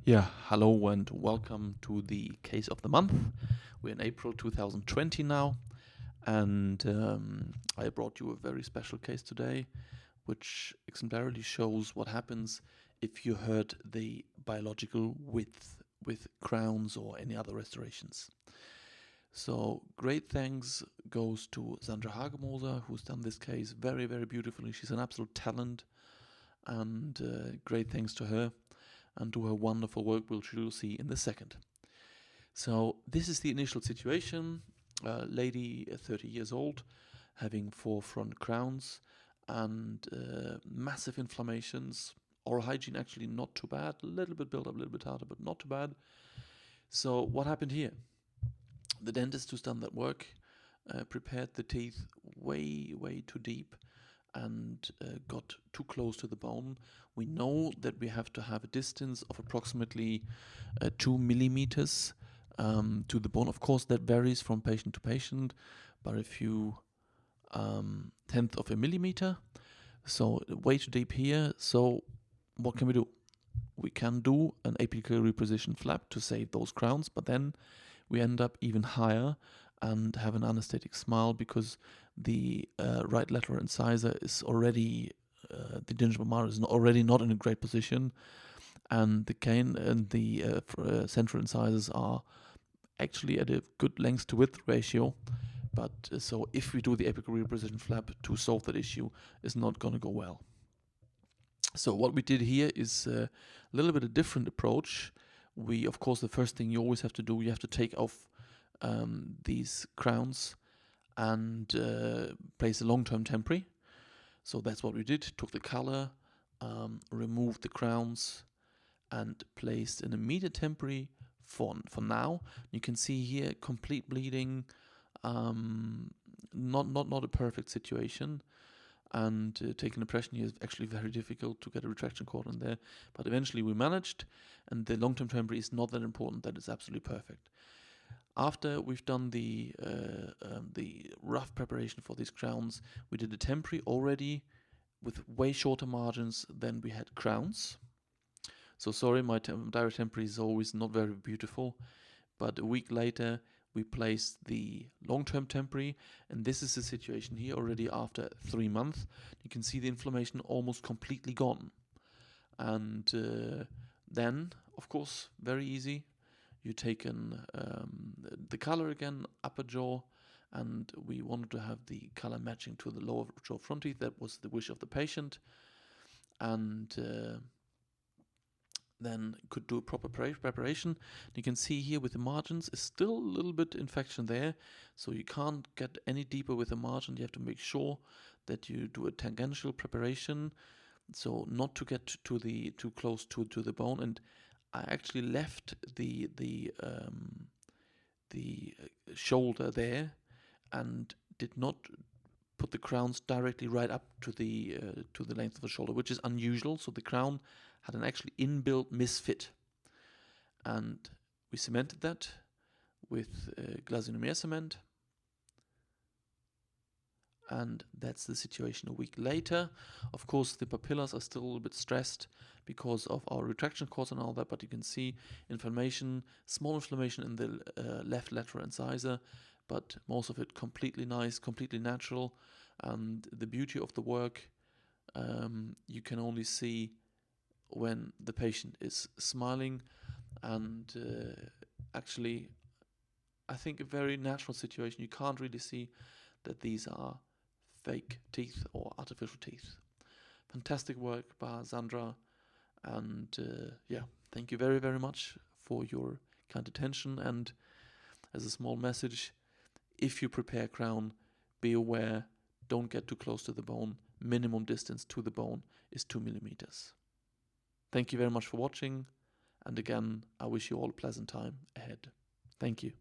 Yeah, hello and welcome to the case of the month. We're in April 2020 now, and I brought you a very special case today, which exemplarily shows what happens if you hurt the biological width with crowns or any other restorations. So great thanks goes to Sandra Hagemoser, who's done this case very, very beautifully. She's an absolute talent, and great thanks to her and to her wonderful work, which you'll see in the second. So this is the initial situation. Lady, 30 years old, having 4 front crowns and massive inflammations. Oral hygiene actually not too bad. A little bit built up, a little bit harder, but not too bad. So what happened here? The dentist who's done that work prepared the teeth way, way too deep and got too close to the bone. We know that we have to have a distance of approximately 2 millimeters to the bone. Of course, that varies from patient to patient, but a few tenth of a millimeter. So way too deep here. So what can we do? We can do an apical reposition flap to save those crowns, but then we end up even higher and have an anesthetic smile because the right lateral incisor is already, the gingival marrow is already not in a great position, and the cane and the central incisors are actually at a good length to width ratio. But so if we do the apical reposition flap to solve that issue, it's not going to go well. So what we did here is a little bit a different approach. We, of course, the first thing you always have to do, you have to take off these crowns and place a long-term temporary. So that's what we did. Took the color, removed the crowns, and placed an immediate temporary for now. You can see here complete bleeding, not a perfect situation. And taking the pressure here is actually very difficult to get a retraction cord in there. But eventually we managed, and the long-term temporary is not that important that it's absolutely perfect. After we've done the rough preparation for these crowns, we did a temporary already with way shorter margins than we had crowns. So sorry, my direct temporary is always not very beautiful, but a week later we placed the long-term temporary, and this is the situation here already after 3 months. You can see the inflammation almost completely gone. And then, of course, very easy. You taken the color again, upper jaw, and we wanted to have the color matching to the lower jaw front teeth. That was the wish of the patient. And then could do a proper preparation. You can see here with the margins is still a little bit infection there, so you can't get any deeper with the margin. You have to make sure that you do a tangential preparation, so not to get to the too close to the bone. And I actually left the shoulder there and did not put the crowns directly right up to the length of the shoulder, which is unusual. So the crown had an actually inbuilt misfit, and we cemented that with glazinomer cement, and that's the situation a week later. Of course, the papillas are still a little bit stressed because of our retraction cords and all that, but you can see inflammation, small inflammation in the left lateral incisor, but most of it completely nice, completely natural. And the beauty of the work, you can only see when the patient is smiling, and actually I think a very natural situation. You can't really see that these are fake teeth or artificial teeth. Fantastic work by Sandra, and yeah, thank you very, very much for your kind attention. And as a small message, if you prepare crown, be aware, don't get too close to the bone. Minimum distance to the bone is 2 millimeters. Thank you very much for watching, and again, I wish you all a pleasant time ahead. Thank you.